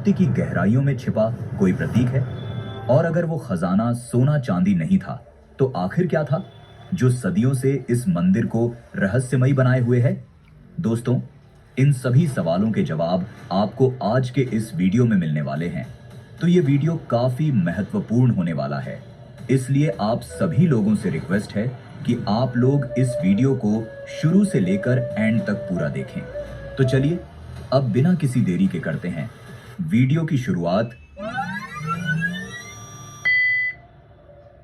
धरती की गहराइयों में छिपा कोई प्रतीक है। और अगर वो खजाना सोना चांदी नहीं था तो आखिर क्या था जो सदियों से इस मंदिर को रहस्यमयी बनाए हुए है। दोस्तों, इन सभी सवालों के जवाब आपको आज के इस वीडियो में मिलने वाले हैं। तो ये वीडियो काफी महत्वपूर्ण होने वाला है, इसलिए आप सभी लोगों से रिक्वेस्ट है कि आप लोग इस वीडियो को शुरू से लेकर एंड तक पूरा देखें। तो चलिए अब बिना किसी देरी के करते हैं वीडियो की शुरुआत।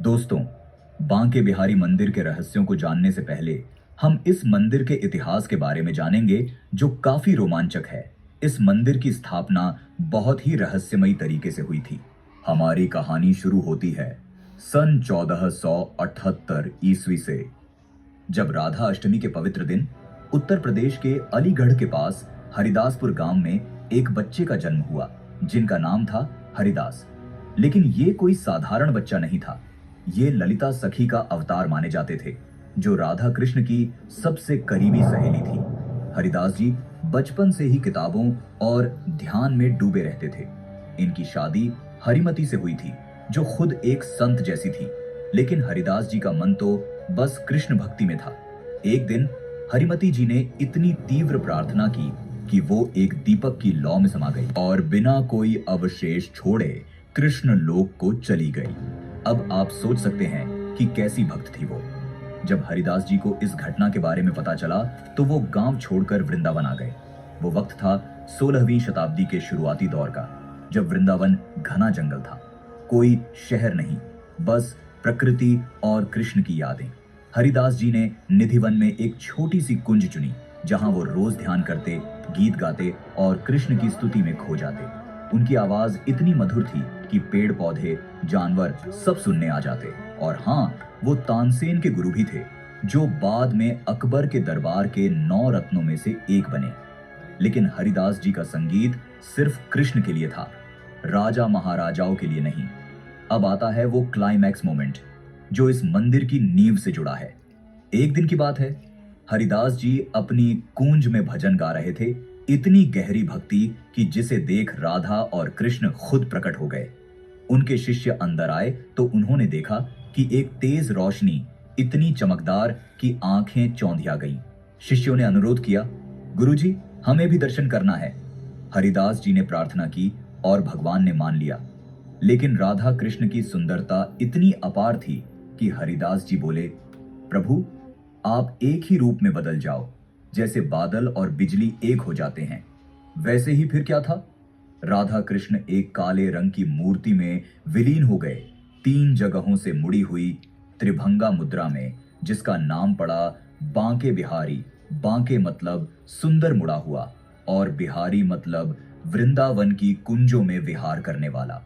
दोस्तों, बांके बिहारी मंदिर के रहस्यों को जानने से पहले हम इस मंदिर के इतिहास के बारे में जानेंगे, जो काफी रोमांचक है। इस मंदिर की स्थापना बहुत ही रहस्यमयी तरीके से हुई थी। हमारी कहानी शुरू होती है सन 1478 ईस्वी से, जब राधा अष्टमी के पवित्र दिन उत्तर प्रदेश के अलीगढ़ के पास हरिदासपुर गांव में एक बच्चे का जन्म हुआ, जिनका नाम था हरिदास। लेकिन ये कोई साधारण बच्चा नहीं था। ये ललिता सखी का अवतार माने जाते थे, जो राधा कृष्ण की सबसे करीबी सहेली थी। हरिदास जी बचपन से ही किताबों और ध्यान में डूबे रहते थे। इनकी शादी हरिमती से हुई थी, जो खुद एक संत जैसी थी। लेकिन हरिदास जी का मन तो बस कृष्ण भक्ति में था। एक दिन हरिमती जी ने इतनी तीव्र प्रार्थना की कि वो एक दीपक की लौ में समा गई और बिना कोई अवशेष छोड़े कृष्ण लोक को चली गई। अब आप सोच सकते हैं कि कैसी भक्त थी वो। जब हरिदास जी को इस घटना के बारे में पता चला तो वो गांव छोड़कर वृंदावन आ गए। वो वक्त था 16वीं शताब्दी के शुरुआती दौर का, जब वृंदावन घना जंगल था। कोई शहर नहीं, बस प्रकृति और कृष्ण की यादें। हरिदास जी ने निधिवन में एक छोटी सी कुंज चुनी, जहां वो रोज ध्यान करते, गीत गाते और कृष्ण की स्तुति में खो जाते। उनकी आवाज इतनी मधुर थी कि पेड़ पौधे, जानवर सब सुनने आ जाते। और हाँ, वो तानसेन के गुरु भी थे, जो बाद में अकबर के दरबार के 9 रत्नों में से एक बने। लेकिन हरिदास जी का संगीत सिर्फ कृष्ण के लिए था, राजा महाराजाओं के लिए नहीं। अब आता है वो क्लाइमैक्स मोमेंट, जो इस मंदिर की नींव से जुड़ा है। एक दिन की बात है, हरिदास जी अपनी कूंज में भजन गा रहे थे। इतनी गहरी भक्ति कि जिसे देख राधा और कृष्ण खुद प्रकट हो गए। उनके शिष्य अंदर आए तो उन्होंने देखा कि एक तेज रोशनी इतनी चमकदार कि आंखें चौंधिया गईं। शिष्यों ने अनुरोध किया, गुरुजी, हमें भी दर्शन करना है। हरिदास जी ने प्रार्थना की और भगवान ने मान लिया। लेकिन राधा कृष्ण की सुंदरता इतनी अपार थी कि हरिदास जी बोले, प्रभु, आप एक ही रूप में बदल जाओ। जैसे बादल और बिजली एक हो जाते हैं, वैसे ही फिर क्या था, राधा कृष्ण एक काले रंग की मूर्ति में विलीन हो गए, 3 जगहों से मुड़ी हुई त्रिभंगा मुद्रा में, जिसका नाम पड़ा बांके बिहारी। बांके मतलब सुंदर मुड़ा हुआ, और बिहारी मतलब वृंदावन की कुंजों में विहार करने वाला।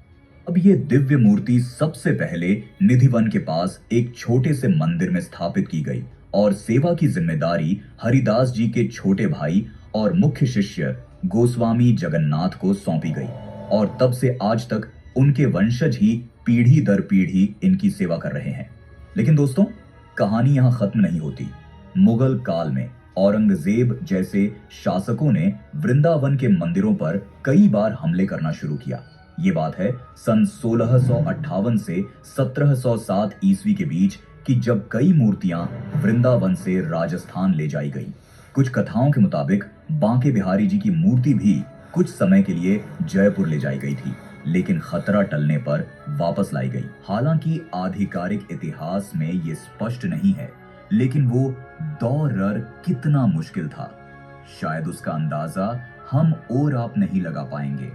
अब ये दिव्य मूर्ति सबसे पहले निधिवन के पास एक छोटे से मंदिर में स्थापित की गई और सेवा की जिम्मेदारी हरिदास जी के छोटे भाई और मुख्य शिष्य गोस्वामी जगन्नाथ को सौंपी गई। और तब से आज तक उनके वंशज ही पीढ़ी दर पीढ़ी इनकी सेवा कर रहे हैं। लेकिन दोस्तों, कहानी यहाँ खत्म नहीं होती। मुगल काल में औरंगजेब जैसे शासकों ने वृंदावन के मंदिरों पर कई बार हमले करना शुरू किया। ये बात है सन 1658 से 1707 ईस्वी के बीच कि जब कई मूर्तियां वृंदावन से राजस्थान ले जाई गई। कुछ कथाओं के मुताबिक बांके बिहारी जी की मूर्ति भी कुछ समय के लिए जयपुर ले जाई गई थी, लेकिन खतरा टलने पर वापस लाई गई। हालांकि आधिकारिक इतिहास में ये स्पष्ट नहीं है, लेकिन वो दौर कितना मुश्किल था, शायद उसका अंदाजा हम और आप नहीं लगा पाएंगे।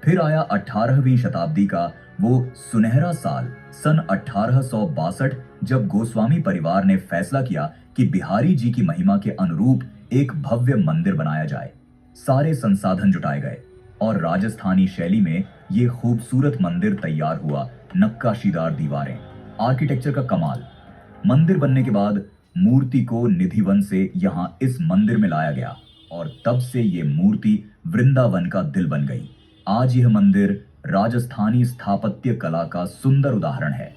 फिर आया 18वीं शताब्दी का वो सुनहरा साल सन 1862, जब गोस्वामी परिवार ने फैसला किया कि बिहारी जी की महिमा के अनुरूप एक भव्य मंदिर बनाया जाए। सारे संसाधन जुटाए गए और राजस्थानी शैली में ये खूबसूरत मंदिर तैयार हुआ। नक्काशीदार दीवारें, आर्किटेक्चर का कमाल। मंदिर बनने के बाद मूर्ति को निधिवन से यहाँ इस मंदिर में लाया गया और तब से ये मूर्ति वृंदावन का दिल बन गई। आज यह मंदिर राजस्थानी स्थापत्य कला का सुंदर उदाहरण है।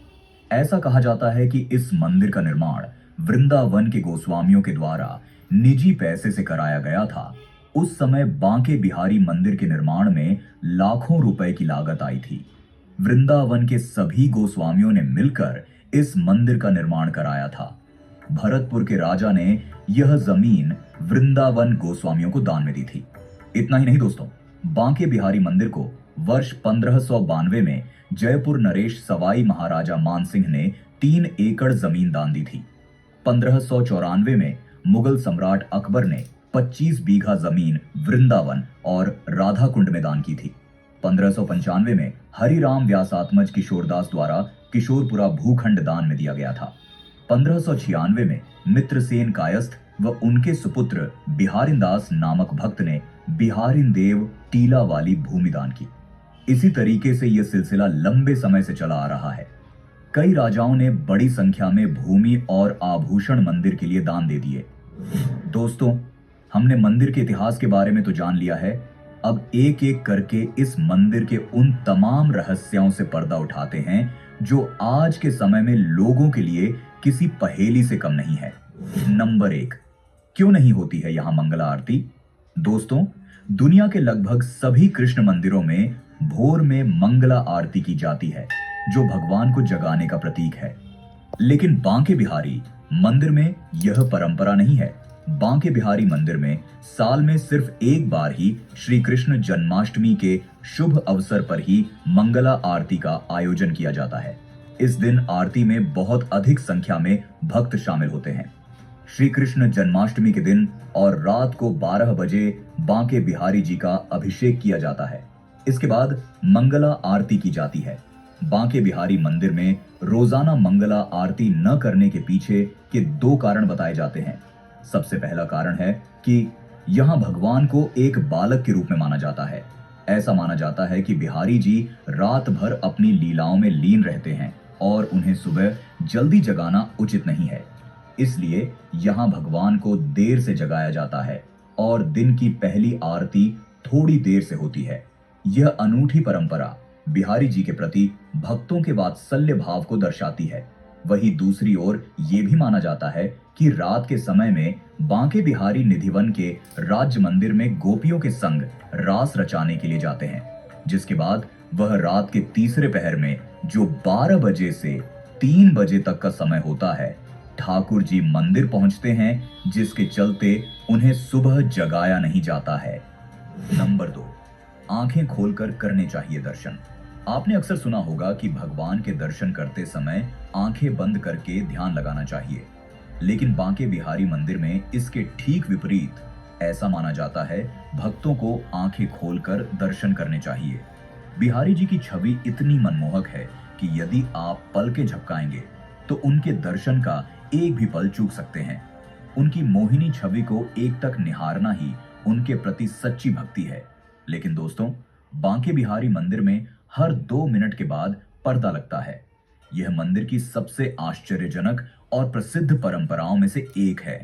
ऐसा कहा जाता है कि इस मंदिर का निर्माण वृंदावन के गोस्वामियों के द्वारा निजी पैसे से कराया गया था। उस समय बांके बिहारी मंदिर के निर्माण में लाखों रुपए की लागत आई थी। वृंदावन के सभी गोस्वामियों ने मिलकर इस मंदिर का निर्माण कराया था। भरतपुर के राजा ने यह जमीन वृंदावन गोस्वामियों को दान में दी थी। इतना ही नहीं दोस्तों, बांके बिहारी मंदिर को वर्ष 1592 में जयपुर नरेश सवाई महाराजा मानसिंह ने 3 एकड़ जमीन दान दी थी। 1594 में मुगल सम्राट अकबर ने 25 बीघा जमीन वृंदावन और राधा कुंड में दान की थी। 1595 में हरिराम व्यासात्मज किशोरदास द्वारा किशोरपुरा भूखंड दान में दिया गया था। 1596 में मित्रसेन कायस्थ व उनके सुपुत्र बिहारिंदास नामक भक्त ने बिहारिन देव टीला वाली भूमि दान की। इसी तरीके से यह सिलसिला लंबे समय से चला आ रहा है। कई राजाओं ने बड़ी संख्या में भूमि और आभूषण मंदिर के लिए दान दे दिए। दोस्तों, हमने मंदिर के इतिहास के बारे में तो जान लिया है। अब एक एक करके इस मंदिर के उन तमाम रहस्यों से पर्दा उठाते हैं जो आज के समय में लोगों के लिए किसी पहेली से कम नहीं है। नंबर 1, क्यों नहीं होती है यहां मंगला आरती? दोस्तों, दुनिया के लगभग सभी कृष्ण मंदिरों में भोर में मंगला आरती की जाती है, जो भगवान को जगाने का प्रतीक है। लेकिन बांके बिहारी मंदिर में यह परंपरा नहीं है। बांके बिहारी मंदिर में साल में सिर्फ एक बार ही श्री कृष्ण जन्माष्टमी के शुभ अवसर पर ही मंगला आरती का आयोजन किया जाता है। इस दिन आरती में बहुत अधिक संख्या में भक्त शामिल होते हैं। श्री कृष्ण जन्माष्टमी के दिन और रात को 12 बजे बांके बिहारी जी का अभिषेक किया जाता है। इसके बाद मंगला आरती की जाती है। बांके बिहारी मंदिर में रोजाना मंगला आरती न करने के पीछे के 2 कारण बताए जाते हैं। सबसे पहला कारण है कि यहाँ भगवान को एक बालक के रूप में माना जाता है। ऐसा माना जाता है कि बिहारी जी रात भर अपनी लीलाओं में लीन रहते हैं और उन्हें सुबह जल्दी जगाना उचित नहीं है। इसलिए यहाँ भगवान को देर से जगाया जाता है और दिन की पहली आरती थोड़ी देर से होती है। यह अनूठी परंपरा बिहारी जी के प्रति भक्तों के वात्सल्य भाव को दर्शाती है। वहीं दूसरी ओर यह भी माना जाता है कि रात के समय में बांके बिहारी निधिवन के राज्य मंदिर में गोपियों के संग रास रचाने के लिए जाते हैं, जिसके बाद वह रात के तीसरे पहर में जो 12 बजे से 3 बजे तक का समय होता है, ठाकुर जी मंदिर पहुंचते हैं, जिसके चलते उन्हें सुबह जगाया नहीं जाता है। नंबर 2, आंखें खोलकर करने चाहिए दर्शन। आपने अक्सर सुना होगा कि भगवान के दर्शन करते समय आंखें बंद करके ध्यान लगाना चाहिए, लेकिन बांके बिहारी मंदिर में इसके ठीक विपरीत ऐसा माना जाता है भक्तों को आंखें खोलकर दर्शन करने चाहिए। बिहारी जी की छवि इतनी मनमोहक है कि यदि आप पलकें झपकाएंगे तो उनके दर्शन का एक भी पल चूक सकते हैं। उनकी मोहिनी छवि को एक तक निहारना ही उनके प्रति सच्ची भक्ति है। लेकिन दोस्तों, बांके बिहारी मंदिर में हर 2 मिनट के बाद पर्दा लगता है। यह मंदिर की सबसे आश्चर्यजनक और प्रसिद्ध परंपराओं में से एक है।